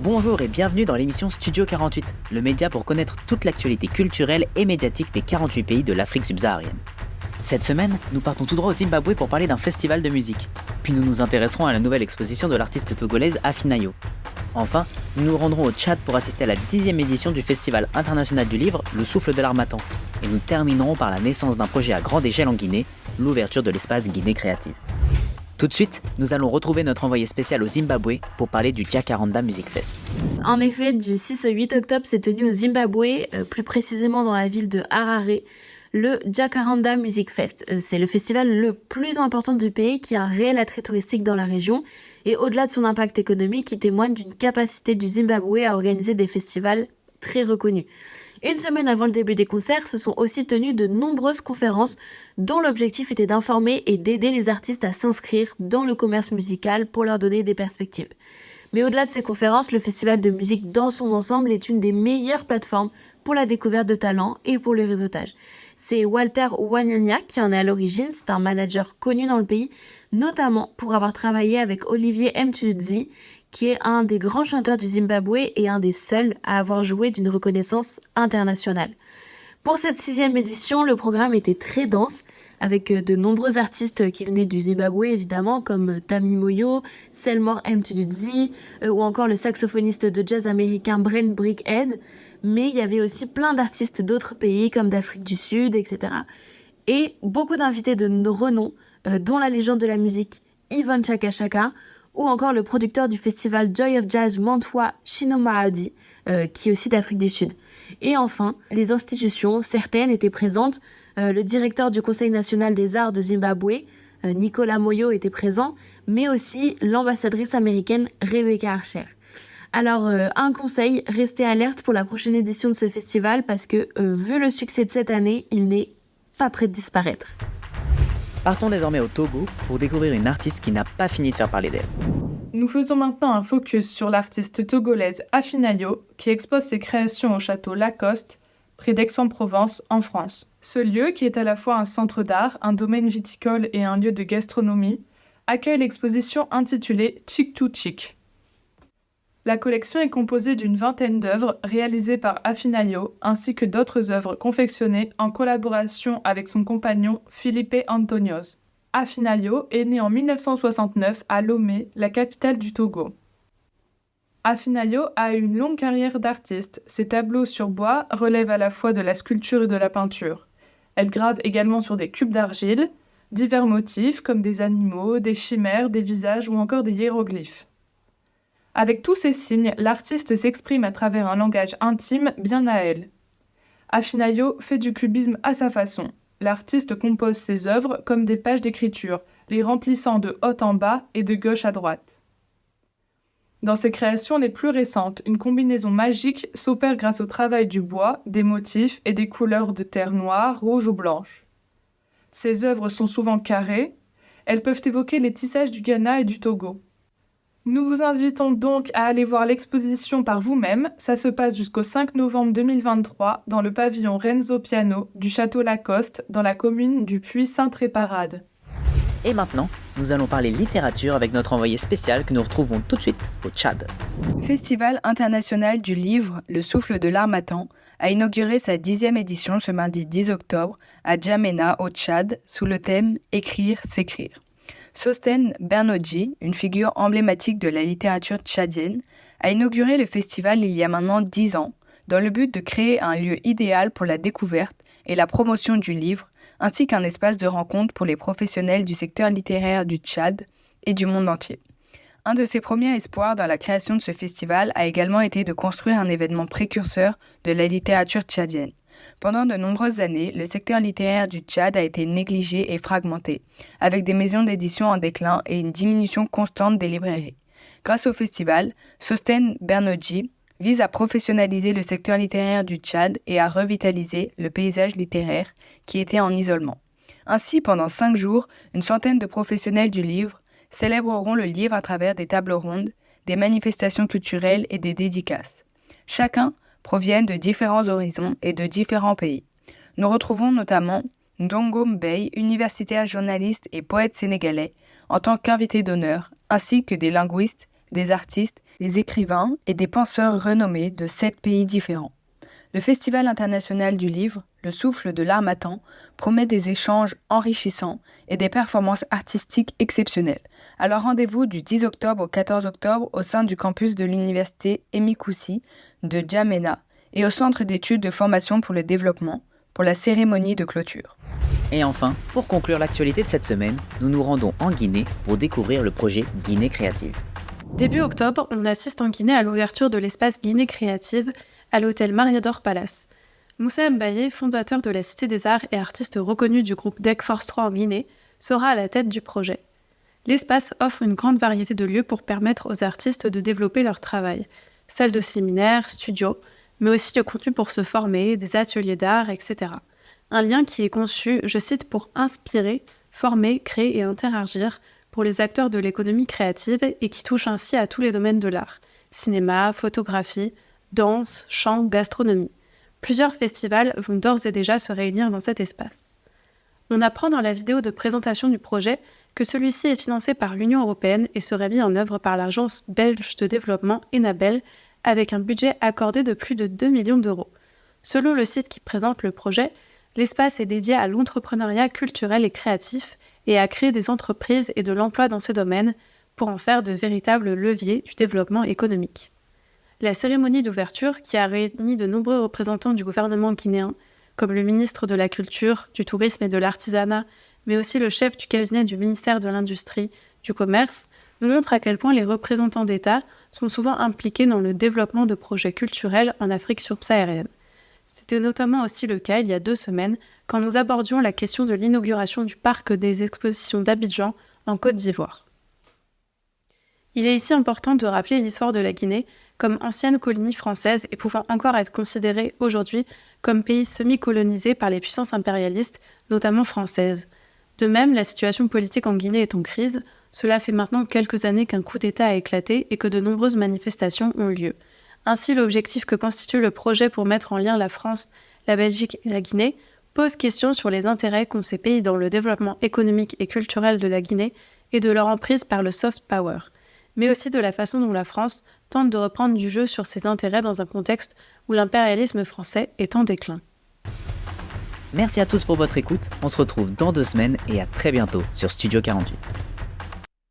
Bonjour et bienvenue dans l'émission Studio 48, le média pour connaître toute l'actualité culturelle et médiatique des 48 pays de l'Afrique subsaharienne. Cette semaine, nous partons tout droit au Zimbabwe pour parler d'un festival de musique. Puis nous nous intéresserons à la nouvelle exposition de l'artiste togolaise Afinayo. Enfin, nous nous rendrons au Tchad pour assister à la 10e édition du Festival international du livre, Le Souffle de l'Harmattan. Et nous terminerons par la naissance d'un projet à grande échelle en Guinée, l'ouverture de l'espace Guinée Créative. Tout de suite, nous allons retrouver notre envoyé spécial au Zimbabwe pour parler du Jacaranda Music Fest. En effet, du 6 au 8 octobre s'est tenu au Zimbabwe, plus précisément dans la ville de Harare, le Jacaranda Music Fest. C'est le festival le plus important du pays qui a un réel attrait touristique dans la région et au-delà de son impact économique, il témoigne d'une capacité du Zimbabwe à organiser des festivals très reconnus. Une semaine avant le début des concerts, se sont aussi tenues de nombreuses conférences dont l'objectif était d'informer et d'aider les artistes à s'inscrire dans le commerce musical pour leur donner des perspectives. Mais au-delà de ces conférences, le festival de musique dans son ensemble est une des meilleures plateformes pour la découverte de talents et pour le réseautage. C'est Walter Wanyanya qui en est à l'origine, c'est un manager connu dans le pays, notamment pour avoir travaillé avec Olivier Mtudzi, qui est un des grands chanteurs du Zimbabwe et un des seuls à avoir joué d'une reconnaissance internationale. Pour cette 6e édition, le programme était très dense, avec de nombreux artistes qui venaient du Zimbabwe évidemment, comme Tammy Moyo, Selmore Mtudzi, ou encore le saxophoniste de jazz américain Brent Brickhead, mais il y avait aussi plein d'artistes d'autres pays, comme d'Afrique du Sud, etc. Et beaucoup d'invités de renom, dont la légende de la musique Yvonne Chaka Chaka, ou encore le producteur du festival Joy of Jazz Mantwa Chinomaadi, qui est aussi d'Afrique du Sud. Et enfin, les institutions, certaines étaient présentes. Le directeur du Conseil national des arts de Zimbabwe, Nicolas Moyo, était présent, mais aussi l'ambassadrice américaine Rebecca Archer. Alors, un conseil, restez alerte pour la prochaine édition de ce festival parce que, vu le succès de cette année, il n'est pas prêt de disparaître. Partons désormais au Togo pour découvrir une artiste qui n'a pas fini de faire parler d'elle. Nous faisons maintenant un focus sur l'artiste togolaise Afinayo qui expose ses créations au château Lacoste, près d'Aix-en-Provence, en France. Ce lieu, qui est à la fois un centre d'art, un domaine viticole et un lieu de gastronomie, accueille l'exposition intitulée Chic to Chic. La collection est composée d'une 20aine d'œuvres réalisées par Afinayo ainsi que d'autres œuvres confectionnées en collaboration avec son compagnon Felipe Antonios. Afinayo est né en 1969 à Lomé, la capitale du Togo. Afinayo a eu une longue carrière d'artiste. Ses tableaux sur bois relèvent à la fois de la sculpture et de la peinture. Elle grave également sur des cubes d'argile, divers motifs comme des animaux, des chimères, des visages ou encore des hiéroglyphes. Avec tous ces signes, l'artiste s'exprime à travers un langage intime bien à elle. Afinayo fait du cubisme à sa façon. L'artiste compose ses œuvres comme des pages d'écriture, les remplissant de haut en bas et de gauche à droite. Dans ses créations les plus récentes, une combinaison magique s'opère grâce au travail du bois, des motifs et des couleurs de terre noire, rouge ou blanche. Ses œuvres sont souvent carrées, elles peuvent évoquer les tissages du Ghana et du Togo. Nous vous invitons donc à aller voir l'exposition par vous-même. Ça se passe jusqu'au 5 novembre 2023 dans le pavillon Renzo Piano du Château Lacoste dans la commune du Puy-Sainte-Réparade. Et maintenant, nous allons parler littérature avec notre envoyé spécial que nous retrouvons tout de suite au Tchad. Festival international du livre Le Souffle de l'Harmattan a inauguré sa 10e édition ce mardi 10 octobre à N'Djamena au Tchad sous le thème « Écrire, s'écrire ». Sosten Bernodji, une figure emblématique de la littérature tchadienne, a inauguré le festival il y a maintenant 10 ans, dans le but de créer un lieu idéal pour la découverte et la promotion du livre, ainsi qu'un espace de rencontre pour les professionnels du secteur littéraire du Tchad et du monde entier. Un de ses premiers espoirs dans la création de ce festival a également été de construire un événement précurseur de la littérature tchadienne. Pendant de nombreuses années, le secteur littéraire du Tchad a été négligé et fragmenté, avec des maisons d'édition en déclin et une diminution constante des librairies. Grâce au festival, Sosten Bernodji vise à professionnaliser le secteur littéraire du Tchad et à revitaliser le paysage littéraire qui était en isolement. Ainsi, pendant 5 jours, une centaine de professionnels du livre célébreront le livre à travers des tables rondes, des manifestations culturelles et des dédicaces. Chacun proviennent de différents horizons et de différents pays. Nous retrouvons notamment Ndongo Mbaye, universitaire, journaliste et poète sénégalais, en tant qu'invité d'honneur, ainsi que des linguistes, des artistes, des écrivains et des penseurs renommés de 7 pays différents. Le Festival international du livre, Le Souffle de l'Harmattan, promet des échanges enrichissants et des performances artistiques exceptionnelles. Alors rendez-vous du 10 octobre au 14 octobre au sein du campus de l'université Emi Koussi de N'Djamena et au Centre d'études de formation pour le développement pour la cérémonie de clôture. Et enfin, pour conclure l'actualité de cette semaine, nous nous rendons en Guinée pour découvrir le projet Guinée Créative. Début octobre, on assiste en Guinée à l'ouverture de l'espace Guinée Créative à l'hôtel Mariador Palace. Moussa Mbaye, fondateur de la Cité des Arts et artiste reconnu du groupe Deck Force 3 en Guinée, sera à la tête du projet. L'espace offre une grande variété de lieux pour permettre aux artistes de développer leur travail. Salles de séminaires, studios, mais aussi de contenu pour se former, des ateliers d'art, etc. Un lien qui est conçu, je cite, pour inspirer, former, créer et interagir pour les acteurs de l'économie créative et qui touche ainsi à tous les domaines de l'art, cinéma, photographie, danse, chant, gastronomie. Plusieurs festivals vont d'ores et déjà se réunir dans cet espace. On apprend dans la vidéo de présentation du projet que celui-ci est financé par l'Union européenne et serait mis en œuvre par l'agence belge de développement Enabel avec un budget accordé de plus de 2 millions d'euros. Selon le site qui présente le projet, l'espace est dédié à l'entrepreneuriat culturel et créatif et à créer des entreprises et de l'emploi dans ces domaines pour en faire de véritables leviers du développement économique. La cérémonie d'ouverture, qui a réuni de nombreux représentants du gouvernement guinéen, comme le ministre de la Culture, du Tourisme et de l'Artisanat, mais aussi le chef du cabinet du ministère de l'Industrie, du Commerce, nous montre à quel point les représentants d'État sont souvent impliqués dans le développement de projets culturels en Afrique subsaharienne. C'était notamment aussi le cas il y a 2 semaines, quand nous abordions la question de l'inauguration du parc des expositions d'Abidjan en Côte d'Ivoire. Il est ici important de rappeler l'histoire de la Guinée comme ancienne colonie française et pouvant encore être considérée aujourd'hui comme pays semi-colonisé par les puissances impérialistes, notamment françaises. De même, la situation politique en Guinée est en crise. Cela fait maintenant quelques années qu'un coup d'État a éclaté et que de nombreuses manifestations ont lieu. Ainsi, l'objectif que constitue le projet pour mettre en lien la France, la Belgique et la Guinée pose question sur les intérêts qu'ont ces pays dans le développement économique et culturel de la Guinée et de leur emprise par le soft power, mais aussi de la façon dont la France tente de reprendre du jeu sur ses intérêts dans un contexte où l'impérialisme français est en déclin. Merci à tous pour votre écoute, on se retrouve dans 2 semaines et à très bientôt sur Studio 48.